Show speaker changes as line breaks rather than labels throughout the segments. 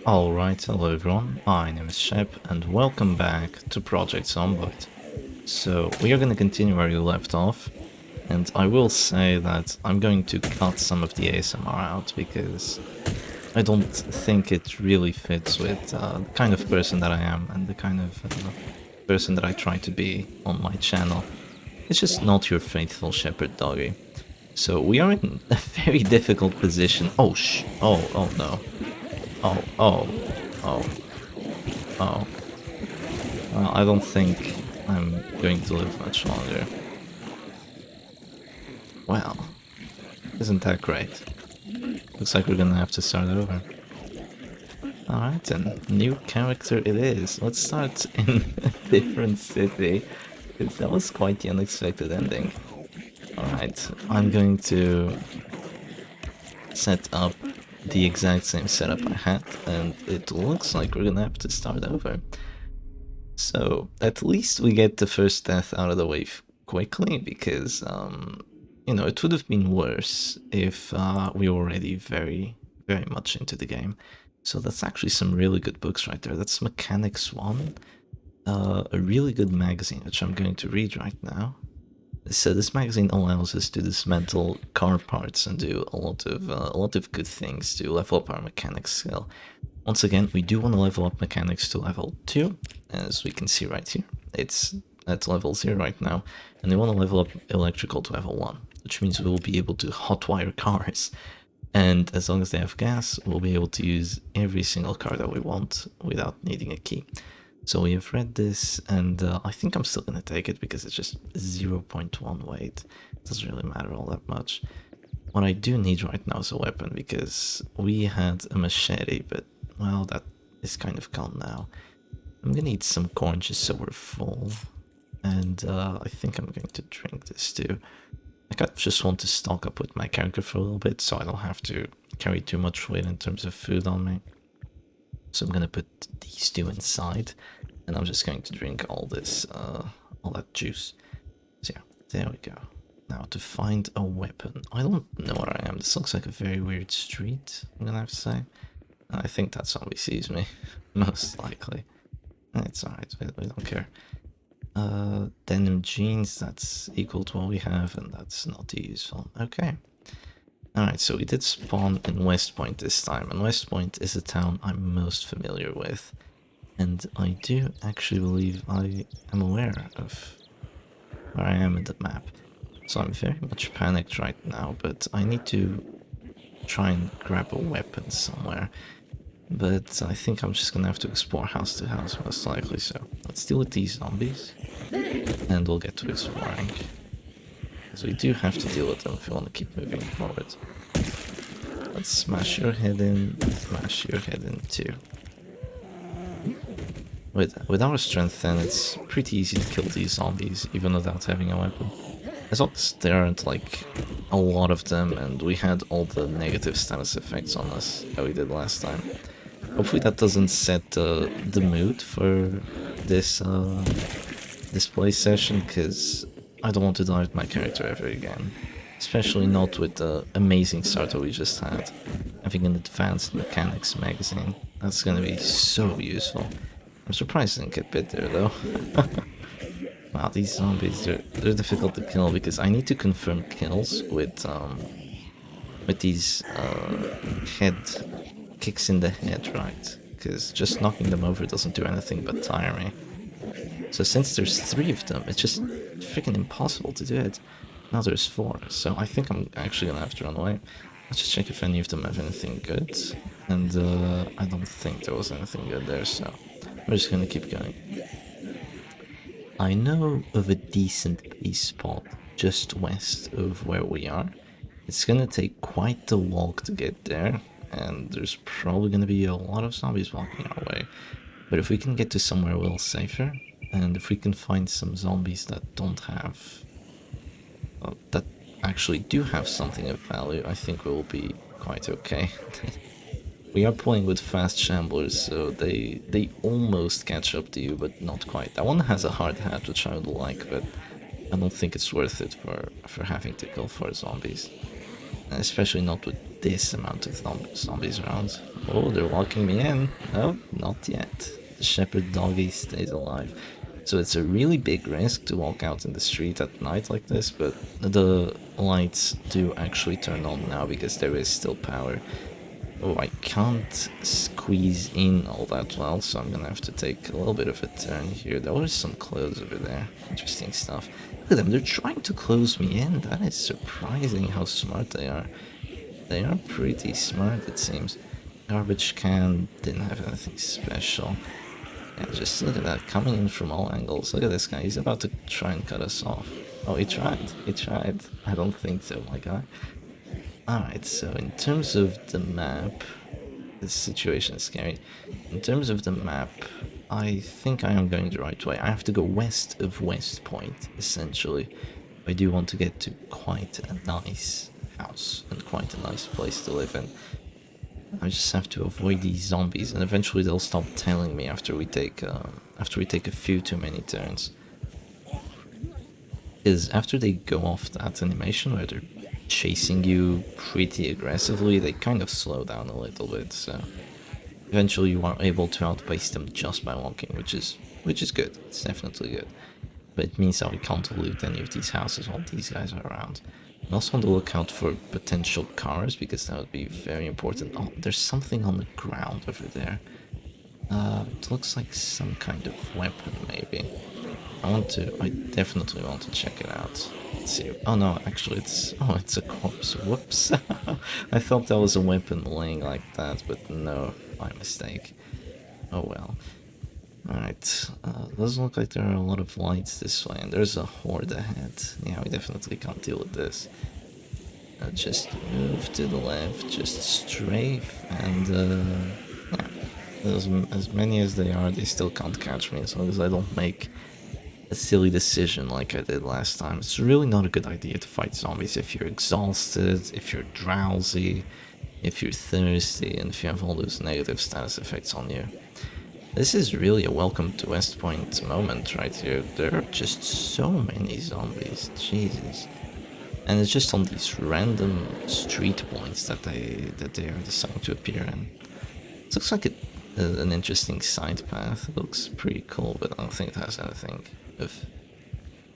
Alright, hello everyone, my name is Shep and welcome back to Project Zomboid. So we are going to continue where we left off, and I will say that I'm going to cut some of the ASMR out because I don't think it really fits with the kind of person that I am and the kind of person that I try to be on my channel. It's just not your faithful shepherd doggy. So we are in a very difficult position. Oh no. Oh. Oh. Well, I don't think I'm going to live much longer. Well, isn't that great? Looks like we're gonna have to start over. Alright then, new character it is. Let's start in a different city, because that was quite the unexpected ending. Alright, I'm going to set up the exact same setup I had, and it looks like we're gonna have to start over. So, at least we get the first death out of the way quickly, because, you know, it would have been worse if we were already very much into the game. So that's actually some really good books right there. That's Mechanics 1, a really good magazine, which I'm going to read right now. So this magazine allows us to dismantle car parts and do a lot of good things to level up our mechanics skill. Once again, we do want to level up mechanics to level 2, as we can see right here. It's at level 0 right now, and we want to level up electrical to level 1, which means we will be able to hotwire cars. And as long as they have gas, we'll be able to use every single car that we want without needing a key. So we have read this, and I think I'm still going to take it because it's just 0.1 weight. It doesn't really matter all that much. What I do need right now is a weapon, because we had a machete, but, well, that is kind of gone now. I'm going to eat some corn just so we're full, and I think I'm going to drink this too. I just want to stock up with my character for a little bit, so I don't have to carry too much weight in terms of food on me. So I'm gonna put these two inside, and I'm just going to drink all this, all that juice. So yeah, there we go. Now to find a weapon. I don't know where I am. This looks like a very weird street, I'm gonna have to say. I think that zombie sees me, most likely. It's alright, we don't care. Denim jeans, that's equal to what we have, and that's not useful. Okay. Alright, so we did spawn in West Point this time, and West Point is a town I'm most familiar with. And I do actually believe I am aware of where I am in the map. So I'm very much panicked right now, but I need to try and grab a weapon somewhere. But I think I'm just gonna have to explore house to house, most likely, so let's deal with these zombies, and we'll get to exploring. Because we do have to deal with them if we want to keep moving forward. Let's smash your head in, smash your head in too. With our strength then, it's pretty easy to kill these zombies, even without having a weapon. As long as there aren't, like, a lot of them, and we had all the negative status effects on us that we did last time. Hopefully that doesn't set the mood for this this play session, because I don't want to die with my character ever again. Especially not with the amazing start that we just had. Having an advanced mechanics magazine. That's gonna be so useful. I'm surprised I didn't get bit there though. Wow, these zombies, they're difficult to kill because I need to confirm kills with these head kicks in the head, right? Because just knocking them over doesn't do anything but tire me. So since there's 3 of them, it's just freaking impossible to do it. Now there's 4, so I think I'm actually gonna have to run away. Let's just check if any of them have anything good. And I don't think there was anything good there, so we're just gonna keep going. I know of a decent base spot just west of where we are. It's gonna take quite the walk to get there, and there's probably gonna be a lot of zombies walking our way. But if we can get to somewhere a little safer, and if we can find some zombies that don't have... that actually do have something of value, I think we'll be quite okay. We are playing with fast shamblers, so they almost catch up to you, but not quite. That one has a hard hat, which I would like, but I don't think it's worth it for having to kill 4 zombies. Especially not with this amount of zombies around. Oh, they're walking me in. No, not yet. The shepherd doggy stays alive. So it's a really big risk to walk out in the street at night like this, but the lights do actually turn on now because there is still power. Oh, I can't squeeze in all that well, so I'm gonna have to take a little bit of a turn here. There was some clothes over there. Interesting stuff. Look at them, they're trying to close me in. That is surprising how smart they are. They are pretty smart, it seems. Garbage can didn't have anything special. Yeah, just look at that, coming in from all angles. Look at this guy, he's about to try and cut us off. Oh, he tried. He tried. I don't think so, my guy. Alright, so in terms of the map, this situation is scary. In terms of the map, I think I am going the right way. I have to go west of West Point, essentially. I do want to get to quite a nice house and quite a nice place to live in. I just have to avoid these zombies, and eventually they'll stop tailing me after we take a few too many turns. Is after they go off that animation where they're chasing you pretty aggressively, they kind of slow down a little bit, so eventually you are able to outpace them just by walking, which is good. It's definitely good. But it means that we can't loot any of these houses while these guys are around. I'm also on the lookout for potential cars, because that would be very important. Oh, there's something on the ground over there. It looks like some kind of weapon, maybe. I definitely want to check it out. Let's see. Oh no, actually it's a corpse. Whoops. I thought that was a weapon laying like that, but no, my mistake. Oh well. Alright, doesn't look like there are a lot of lights this way, and there's a horde ahead. Yeah, we definitely can't deal with this. Just move to the left, just strafe, and yeah. As many as they are, they still can't catch me as long as I don't make a silly decision like I did last time. It's really not a good idea to fight zombies if you're exhausted, if you're drowsy, if you're thirsty, and if you have all those negative status effects on you. This is really a welcome to West Point moment right here. There are just so many zombies, Jesus. And it's just on these random street points that they are deciding to appear in. It looks like an interesting side path. It looks pretty cool, but I don't think it has anything of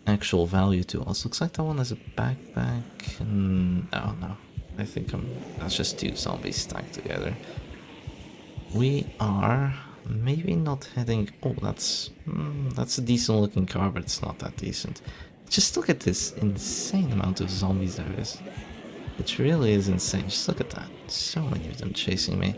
actual value to us. Looks like that one has a backpack. Oh no, I think that's just two zombies stacked together. We are maybe not heading. Oh, that's a decent looking car, but it's not that decent. Just look at this insane amount of zombies there is. It really is insane. Just look at that. So many of them chasing me.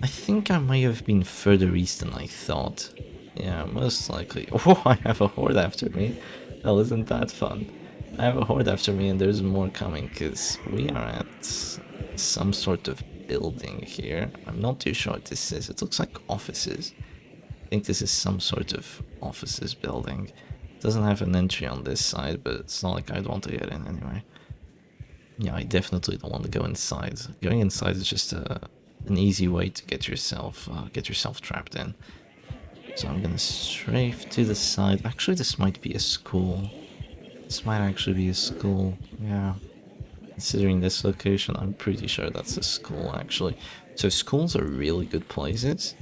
I think I might have been further east than I thought. Yeah, most likely. Oh, I have a horde after me. Hell, isn't that fun? I have a horde after me and there's more coming, because we are at some sort of building here. I'm not too sure what this is. It looks like offices. I think this is some sort of offices building. It doesn't have an entry on this side, but it's not like I'd want to get in anyway. Yeah, I definitely don't want to go inside. Going inside is just an easy way to get yourself trapped in. So I'm gonna strafe to the side. Actually, this might be a school. This might actually be a school. Yeah. Considering this location, I'm pretty sure that's a school, actually. So schools are really good places.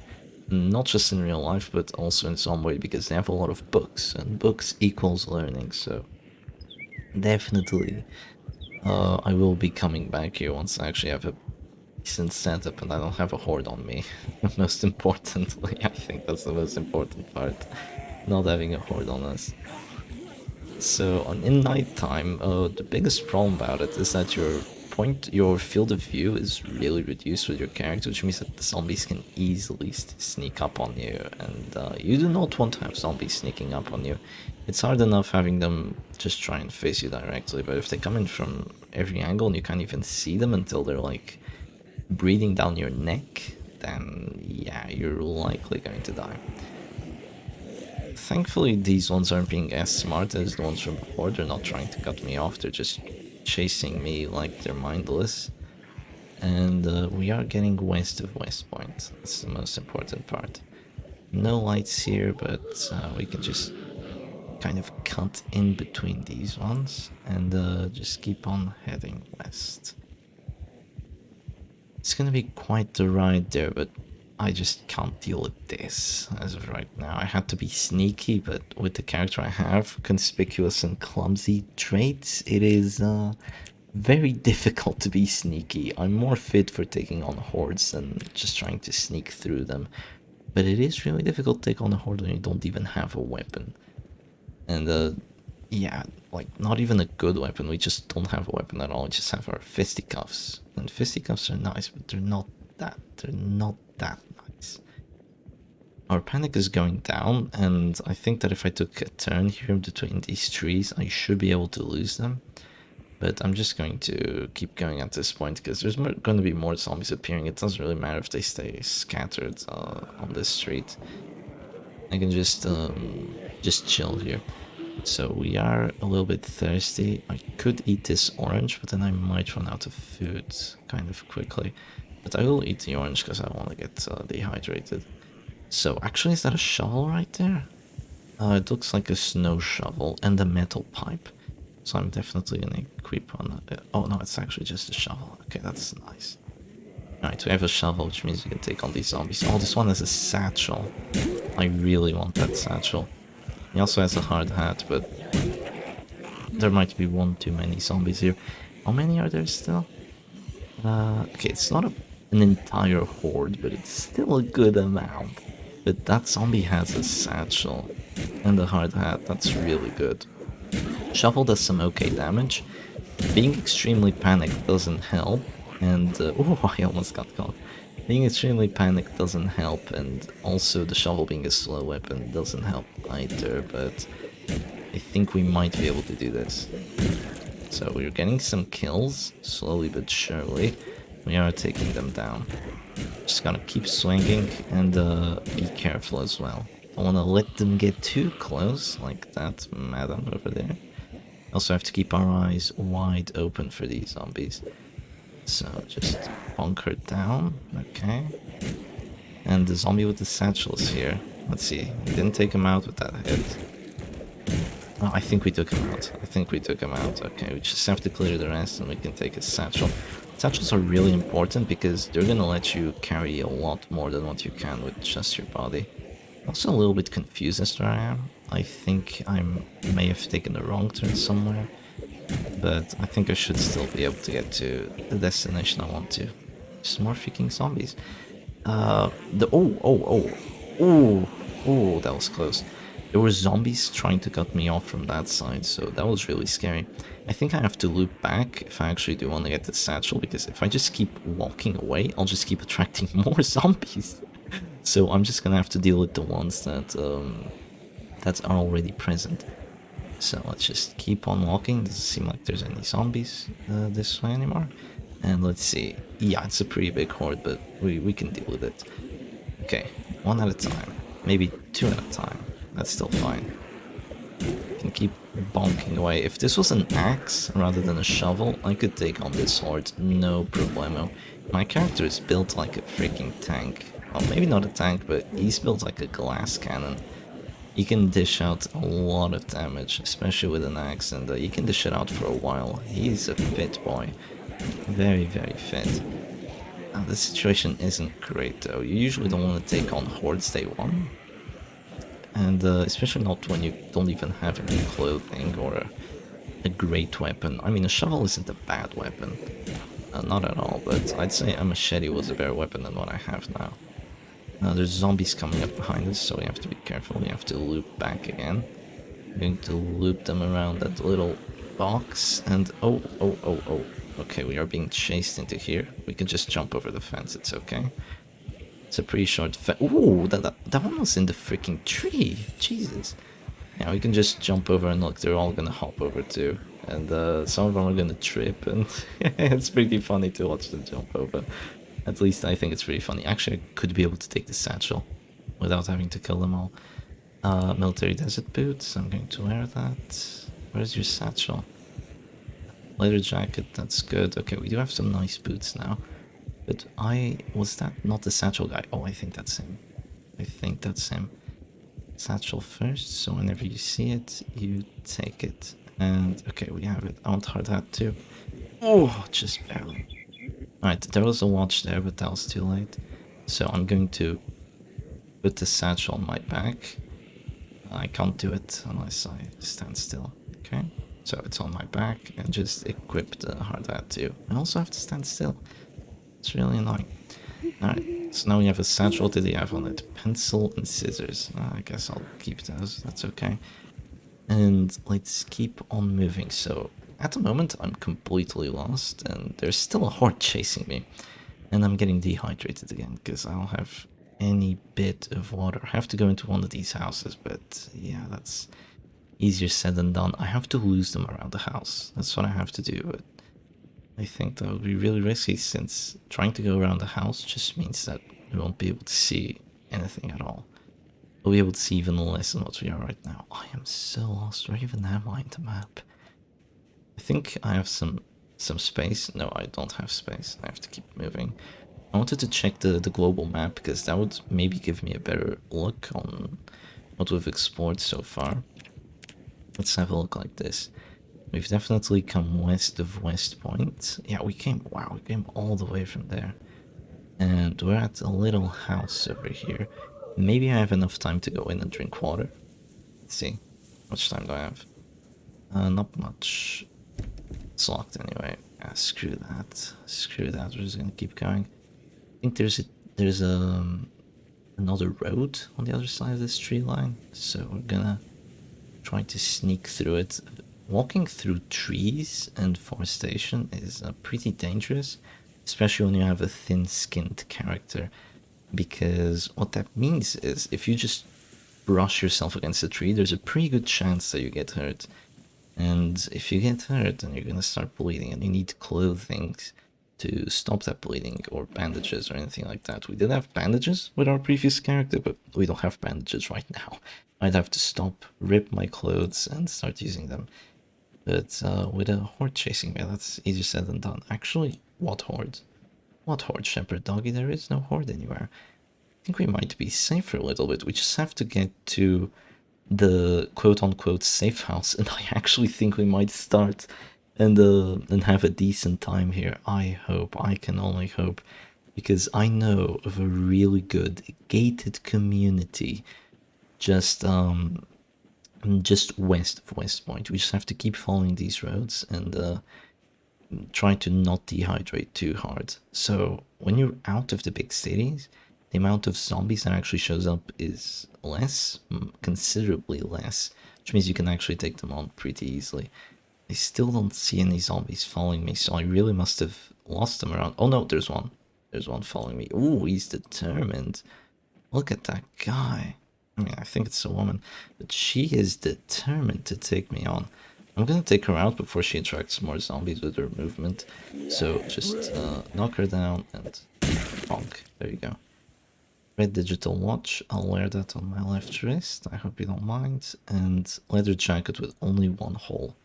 Not just in real life, but also in Zomboid, because they have a lot of books. And books equals learning, so... Definitely. I will be coming back here once I actually have a decent setup and I don't have a horde on me. Most importantly, I think that's the most important part. Not having a horde on us. So in nighttime, the biggest problem about it is that your field of view is really reduced with your character, which means that the zombies can easily sneak up on you, and you do not want to have zombies sneaking up on you. It's hard enough having them just try and face you directly, but if they come in from every angle and you can't even see them until they're like breathing down your neck, then yeah, you're likely going to die. Thankfully, these ones aren't being as smart as the ones from before. They're not trying to cut me off, they're just chasing me like they're mindless. And we are getting west of West Point. That's the most important part. No lights here, but we can just kind of cut in between these ones and just keep on heading west. It's gonna be quite the ride there, but I just can't deal with this as of right now. I had to be sneaky, but with the character I have, conspicuous and clumsy traits, it is very difficult to be sneaky. I'm more fit for taking on hordes than just trying to sneak through them. But it is really difficult to take on a horde when you don't even have a weapon. And yeah, like not even a good weapon. We just don't have a weapon at all. We just have our fisticuffs. And fisticuffs are nice, but they're not that nice. Our panic is going down, and I think that if I took a turn here between these trees, I should be able to lose them. But I'm just going to keep going at this point, because there's going to be more zombies appearing. It doesn't really matter if they stay scattered on this street. I can just chill here. So we are a little bit thirsty. I could eat this orange, but then I might run out of food kind of quickly. But I will eat the orange because I want to get dehydrated. So actually, is that a shovel right there? It looks like a snow shovel and a metal pipe. So I'm definitely gonna creep on that. Oh no, it's actually just a shovel. Okay, that's nice. Alright, we have a shovel, which means we can take on these zombies. Oh, this one has a satchel. I really want that satchel. He also has a hard hat, but there might be one too many zombies here. How many are there still? Okay, it's not an entire horde, but it's still a good amount. But that zombie has a satchel and a hard hat. That's really good. Shovel does some okay damage. Being extremely panicked doesn't help. And, oh, I almost got caught. Being extremely panicked doesn't help, and also the shovel being a slow weapon doesn't help either, but I think we might be able to do this. So we're getting some kills, slowly but surely. We are taking them down. Just gotta keep swinging and be careful as well. Don't wanna let them get too close, like that madam over there. Also have to keep our eyes wide open for these zombies. So just bunker down, okay. And the zombie with the satchel is here. Let's see, we didn't take him out with that hit. Oh, I think we took him out. I think we took him out. Okay, we just have to clear the rest and we can take his satchel. Satchels are really important because they're gonna let you carry a lot more than what you can with just your body. Also a little bit confused as to where I am. I think I may have taken the wrong turn somewhere, but I think I should still be able to get to the destination I want to. Just more freaking zombies. Oh, that was close. There were zombies trying to cut me off from that side, so that was really scary. I think I have to loop back if I actually do want to get the satchel, because if I just keep walking away, I'll just keep attracting more zombies. So I'm just gonna have to deal with the ones that are already present. So let's just keep on walking. Doesn't seem like there's any zombies this way anymore. And let's see. Yeah, it's a pretty big horde, but we can deal with it. Okay, one at a time. Maybe two at a time. That's still fine. Can keep bonking away. If this was an axe rather than a shovel, I could take on this horde, no problemo. My character is built like a freaking tank. Well, maybe not a tank, but he's built like a glass cannon. He can dish out a lot of damage, especially with an axe, and he can dish it out for a while. He's a fit boy. Very, very fit. Now, this situation isn't great though. You usually don't want to take on hordes day one. And especially not when you don't even have any clothing or a great weapon. I mean, a shovel isn't a bad weapon. Not at all, but I'd say a machete was a better weapon than what I have now. Now there's zombies coming up behind us, so we have to be careful. We have to loop back again. I'm going to loop them around that little box, and oh. Okay, we are being chased into here. We can just jump over the fence, it's okay. It's a pretty short fence. Ooh, that one was in the freaking tree. Jesus. Yeah, we can just jump over, and look, they're all gonna hop over too. And some of them are gonna trip, and it's pretty funny to watch them jump over. At least I think it's pretty funny. Actually, I could be able to take the satchel without having to kill them all. Military desert boots, I'm going to wear that. Where's your satchel? Leather jacket, that's good. Okay, we do have some nice boots now. But was that not the satchel guy? Oh, I think that's him. I think that's him. Satchel first, so whenever you see it, you take it. And, okay, we have it. I want hard hat too. Oh, just barely. Alright, there was a watch there, but that was too late. So I'm going to put the satchel on my back. I can't do it unless I stand still. Okay, so it's on my back and just equip the hard hat too. I also have to stand still. It's really annoying. Alright, so now we have a satchel. What did he have on it? Pencil and scissors. I guess I'll keep those. That's okay. And let's keep on moving. So at the moment I'm completely lost and there's still a horde chasing me. And I'm getting dehydrated again because I don't have any bit of water. I have to go into one of these houses, but yeah, that's easier said than done. I have to lose them around the house. That's what I have to do, but I think that would be really risky since trying to go around the house just means that we won't be able to see anything at all. We'll be able to see even less than what we are right now. I am so lost. Where even am I in the map? I think I have some space. No, I don't have space. I have to keep moving. I wanted to check the global map because that would maybe give me a better look on what we've explored so far. Let's have a look like this. We've definitely come west of West Point. Yeah, we came all the way from there. And we're at a little house over here. Maybe I have enough time to go in and drink water. Let's see. How much time do I have? Not much. It's locked anyway. Ah, screw that. Screw that. We're just gonna keep going. I think there's another road on the other side of this tree line, so we're gonna try to sneak through it. Walking through trees and forestation is pretty dangerous, especially when you have a thin-skinned character, because what that means is if you just brush yourself against a tree, there's a pretty good chance that you get hurt. And if you get hurt, then you're gonna start bleeding, and you need clothing to stop that bleeding, or bandages or anything like that. We did have bandages with our previous character, but we don't have bandages right now. I'd have to stop, rip my clothes, and start using them. But with a horde chasing me, that's easier said than done. Actually, what horde? What horde, Shepherd Doggy? There is no horde anywhere. I think we might be safe for a little bit. We just have to get to the quote-unquote safe house, and I actually think we might start and have a decent time here. I hope. I can only hope, because I know of a really good gated community just west of West Point. We just have to keep following these roads and try to not dehydrate too hard. So when you're out of the big cities, the amount of zombies that actually shows up is less, considerably less, which means you can actually take them on pretty easily. I still don't see any zombies following me, so I really must have lost them around. Oh no, there's one. There's one following me. Ooh, he's determined. Look at that guy. I mean, I think it's a woman, but she is determined to take me on. I'm gonna take her out before she attracts more zombies with her movement. So just knock her down and bonk. There you go. Red digital watch. I'll wear that on my left wrist. I hope you don't mind. And leather jacket with only one hole.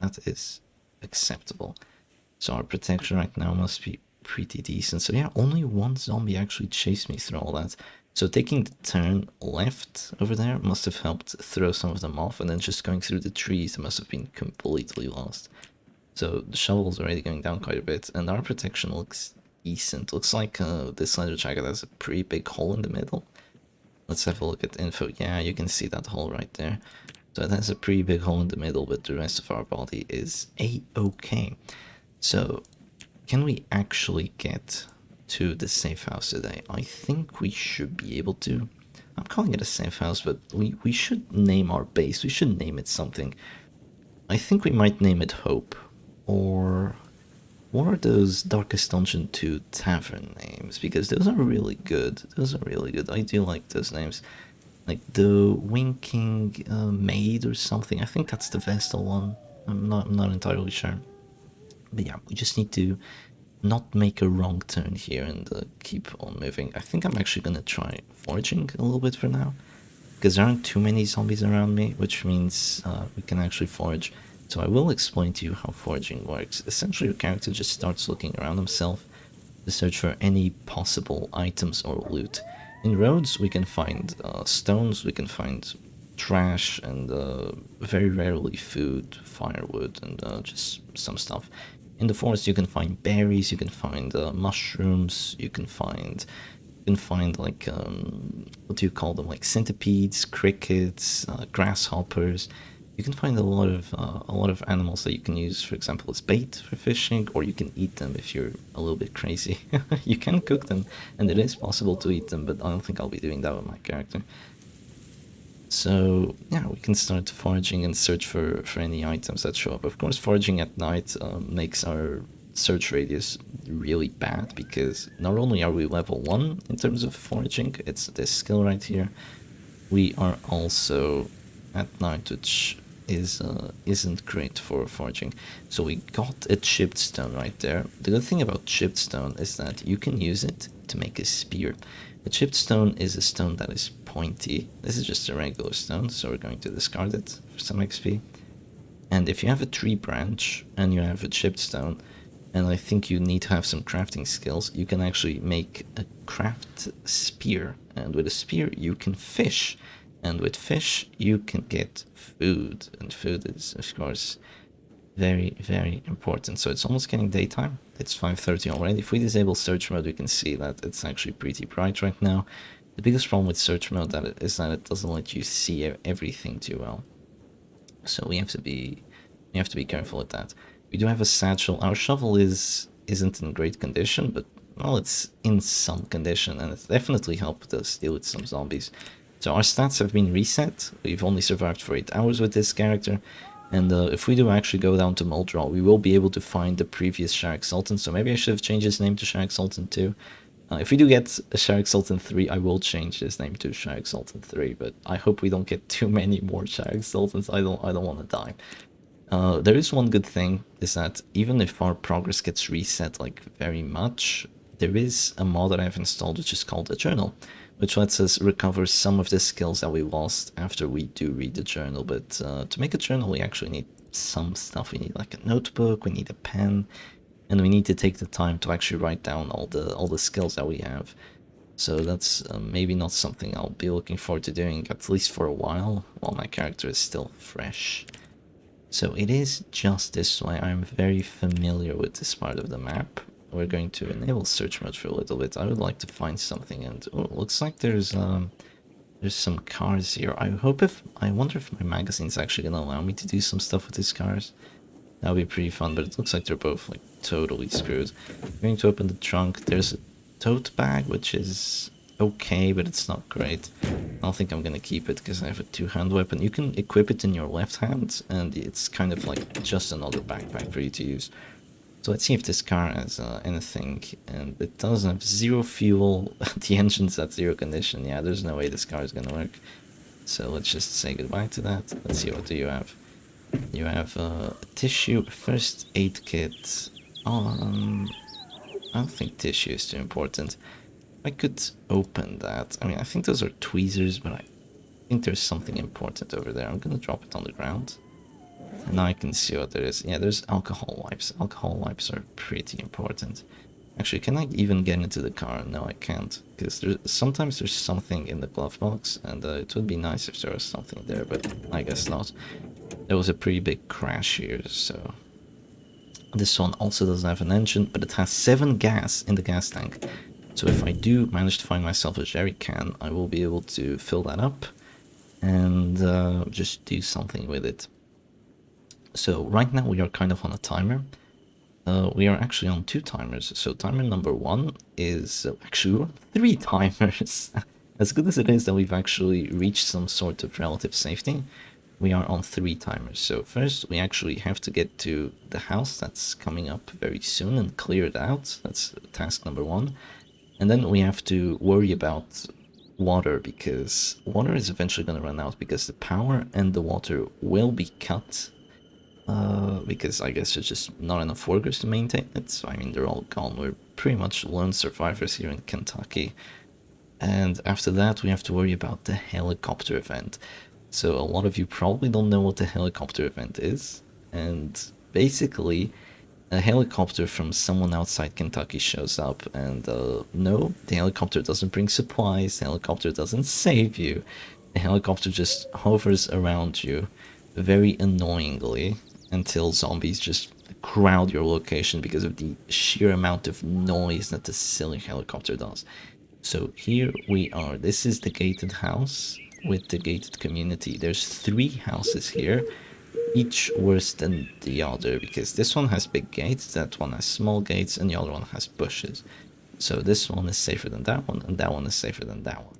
That is acceptable. So our protection right now must be pretty decent. So yeah, only one zombie actually chased me through all that. So taking the turn left over there must have helped throw some of them off, and then just going through the trees must have been completely lost. So the shovel's already going down quite a bit, and our protection looks decent. Looks like this leather jacket has a pretty big hole in the middle. Let's have a look at info. Yeah, you can see that hole right there. So it has a pretty big hole in the middle, but the rest of our body is a-okay. So can we actually get to the safe house today? I think we should be able to. I'm calling it a safe house, but we should name our base. We should name it something. I think we might name it Hope. Or what are those Darkest Dungeon 2 tavern names? Because those are really good. Those are really good. I do like those names. Like the Winking Maid or something. I think that's the Vestal one. I'm not entirely sure. But yeah, we just need to not make a wrong turn here and keep on moving. I think I'm actually gonna try foraging a little bit for now, because there aren't too many zombies around me, which means we can actually forage. So I will explain to you how foraging works. Essentially, your character just starts looking around himself to search for any possible items or loot. In roads, we can find stones, we can find trash, and very rarely food, firewood, and just some stuff. in the forest you can find berries, you can find mushrooms, you can find like what do you call them, like centipedes, crickets, grasshoppers. You can find a lot of animals that you can use, for example, as bait for fishing, or you can eat them if you're a little bit crazy. You can cook them, and it is possible to eat them, but I don't think I'll be doing that with my character. So yeah, we can start foraging and search for any items that show up. Of course, foraging at night makes our search radius really bad, because not only are we level 1 in terms of foraging, it's this skill right here, we are also at night, which isn't great for foraging. So we got a chipped stone right there. The good thing about chipped stone is that you can use it to make a spear. A chipped stone is a stone that is pointy. This is just a regular stone, so we're going to discard it for some XP. And if you have a tree branch and you have a chipped stone, and I think you need to have some crafting skills, you can actually make a craft spear. And with a spear, you can fish. And with fish, you can get food. And food is, of course, very, very important. So it's almost getting daytime. It's 5:30 already. If we disable search mode, we can see that it's actually pretty bright right now. The biggest problem with search mode is that it doesn't let you see everything too well. So we have to be careful with that. We do have a satchel. Our shovel isn't in great condition, but well, it's in some condition, and it's definitely helped us deal with some zombies. So our stats have been reset. We've only survived for 8 hours with this character. And if we do actually go down to Moldral, we will be able to find the previous Shark Sultan. So maybe I should have changed his name to Shark Sultan 2. If we do get a Shark Sultan 3, I will change his name to Shark Sultan 3. But I hope we don't get too many more Shark Sultans. I don't want to die. There is one good thing, is that even if our progress gets reset like very much, there is a mod that I've installed which is called a journal, which lets us recover some of the skills that we lost after we do read the journal. But to make a journal, we actually need some stuff. We need like a notebook, we need a pen, and we need to take the time to actually write down all the skills that we have. So that's maybe not something I'll be looking forward to doing, at least for a while my character is still fresh. So it is just this way. I'm very familiar with this part of the map. We're going to enable search mode for a little bit. I would like to find something, and oh, it looks like there's some cars here. I wonder if my magazine's actually gonna allow me to do some stuff with these cars. That would be pretty fun, but it looks like they're both like totally screwed. I'm going to open the trunk. There's a tote bag, which is okay, but it's not great. I don't think I'm gonna keep it because I have a two-hand weapon. You can equip it in your left hand, and it's kind of like just another backpack for you to use. So let's see if this car has anything, and it does have 0 fuel. The engine's at 0 condition. Yeah, there's no way this car is gonna work. So let's just say goodbye to that. Let's see, what do you have? You have a tissue, first aid kit. I don't think tissue is too important. I could open that. I mean, I think those are tweezers, but I think there's something important over there. I'm gonna drop it on the ground. And now I can see what there is. Yeah, there's alcohol wipes. Alcohol wipes are pretty important. Actually, can I even get into the car? No, I can't. Because sometimes there's something in the glove box, and it would be nice if there was something there, but I guess not. There was a pretty big crash here, so... This one also doesn't have an engine, but it has 7 gas in the gas tank. So if I do manage to find myself a jerry can, I will be able to fill that up and just do something with it. So right now we are kind of on a timer. We are actually on 2 timers. So timer number 1 is actually we're on 3 timers. As good as it is that we've actually reached some sort of relative safety, we are on 3 timers. So first we actually have to get to the house that's coming up very soon and clear it out. That's task number 1. And then we have to worry about water, because water is eventually going to run out, because the power and the water will be cut. Because I guess there's just not enough workers to maintain it. So I mean, they're all gone. We're pretty much lone survivors here in Kentucky. And after that, we have to worry about the helicopter event. So a lot of you probably don't know what the helicopter event is. And basically, a helicopter from someone outside Kentucky shows up, and no, the helicopter doesn't bring supplies, the helicopter doesn't save you, the helicopter just hovers around you very annoyingly until zombies just crowd your location because of the sheer amount of noise that the silly helicopter does. So here we are. This is the gated house with the gated community. There's 3 houses here, each worse than the other, because this one has big gates, that one has small gates, and the other one has bushes. So this one is safer than that one, and that one is safer than that one.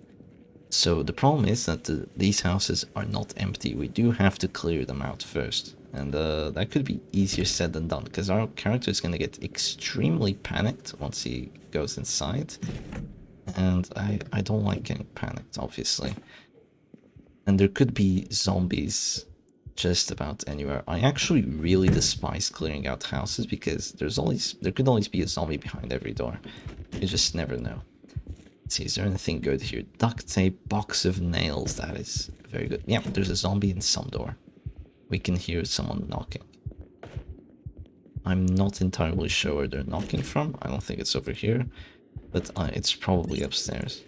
So the problem is that these houses are not empty. We do have to clear them out first. And that could be easier said than done, because our character is going to get extremely panicked once he goes inside. And I don't like getting panicked, obviously. And there could be zombies just about anywhere. I actually really despise clearing out houses, because there could always be a zombie behind every door. You just never know. Let's see, is there anything good here? Duct tape, box of nails, that is very good. Yeah, there's a zombie in some door. We can hear someone knocking. I'm not entirely sure where they're knocking from. I don't think it's over here, but it's probably upstairs.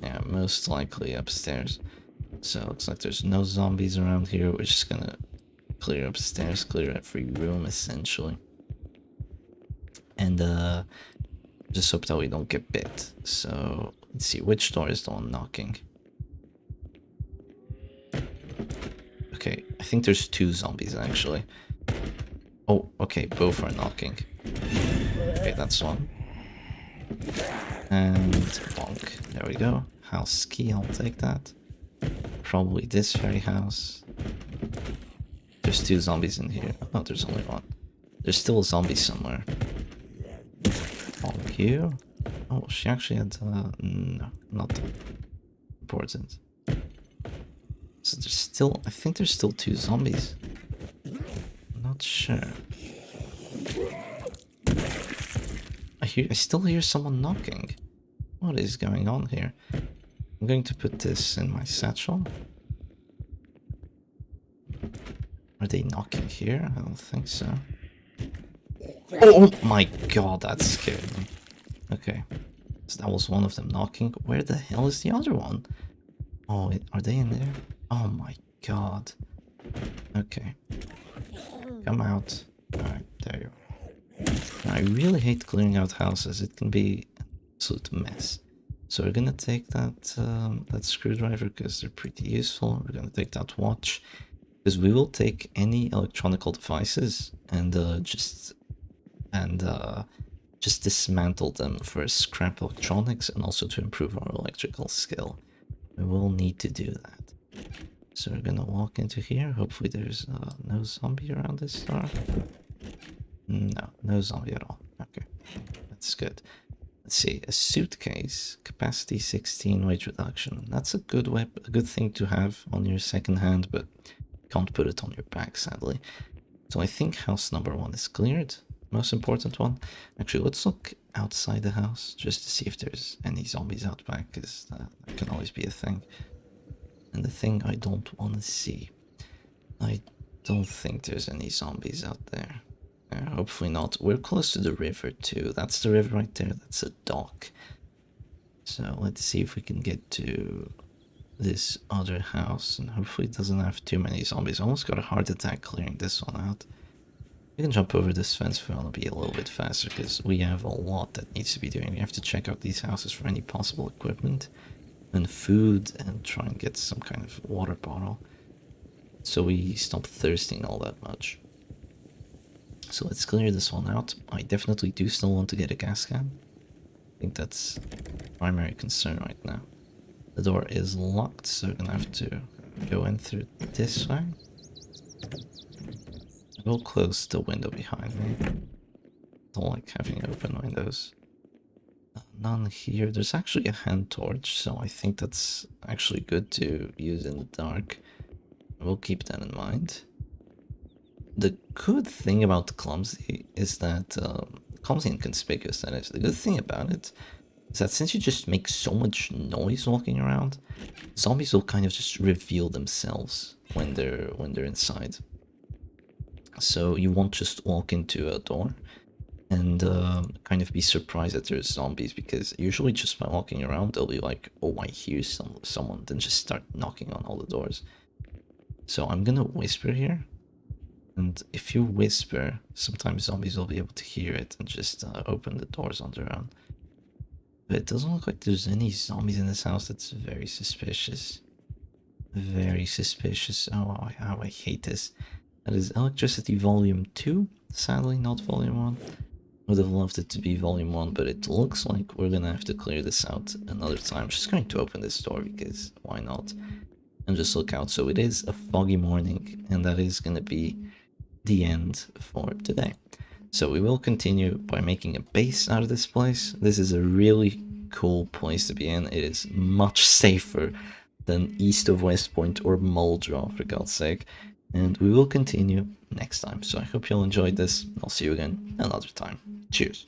Yeah, most likely upstairs. So it looks like there's no zombies around here. We're just gonna clear upstairs, clear every room essentially. And just hope that we don't get bit. So let's see, which door is the one knocking? Okay, I think there's 2 zombies actually. Oh, okay, both are knocking. Okay, that's one. And bonk. There we go. House key, I'll take that. Probably this very house. There's 2 zombies in here. Oh, there's only one. There's still a zombie somewhere. Bonk you. Oh, she actually had, no, not important. So there's still, I think there's still 2 zombies. I'm not sure. I still hear someone knocking. What is going on here? I'm going to put this in my satchel. Are they knocking here? I don't think so. Oh my god, that scared me. Okay. So that was one of them knocking. Where the hell is the other one? Oh, are they in there? Oh my god. Okay. Come out. Alright, there you are. I really hate clearing out houses. It can be an absolute mess. So we're gonna take that that screwdriver because they're pretty useful. We're gonna take that watch because we will take any electronical devices and just dismantle them for scrap electronics and also to improve our electrical skill. We will need to do that. So we're gonna walk into here. Hopefully there's no zombie around this door. No, no zombie at all. Okay, that's good. Let's see, a suitcase, capacity 16, weight reduction. That's a good a good thing to have on your second hand, but can't put it on your back, sadly. So I think house number 1 is cleared. Most important one. Actually, let's look outside the house just to see if there's any zombies out back, because that can always be a thing. And the thing I don't want to see. I don't think there's any zombies out there. Hopefully not. We're close to the river too. That's the river right there. That's a dock. So let's see if we can get to this other house. And hopefully it doesn't have too many zombies. I almost got a heart attack clearing this one out. We can jump over this fence if we want to be a little bit faster, because we have a lot that needs to be doing. We have to check out these houses for any possible equipment and food and try and get some kind of water bottle so we stop thirsting all that much. So let's clear this one out. I definitely do still want to get a gas can. I think that's primary concern right now. The door is locked, so we're gonna have to go in through this way. I will close the window behind me. Don't like having open windows. None here. There's actually a hand torch, so I think that's actually good to use in the dark. I will keep that in mind. The good thing about clumsy is that clumsy and conspicuous, that is. The good thing about it is that since you just make so much noise walking around, zombies will kind of just reveal themselves when they're inside. So you won't just walk into a door and kind of be surprised that there's zombies, because usually just by walking around they'll be like, oh, I hear someone, then just start knocking on all the doors. So I'm gonna whisper here And if you whisper, sometimes zombies will be able to hear it and just open the doors on their own. But it doesn't look like there's any zombies in this house. That's very suspicious. Very suspicious. Oh, how I hate this. That is Electricity Volume 2. Sadly, not Volume 1. Would have loved it to be Volume 1, but it looks like we're gonna have to clear this out another time. Just going to open this door because why not? And just look out. So it is a foggy morning, and that is gonna be the end for today. So we will continue by making a base out of this place. This is a really cool place to be in. It is much safer than east of West Point or Muldrow, for God's sake. And we will continue next time. So I hope you all enjoyed this. I'll see you again another time. Cheers.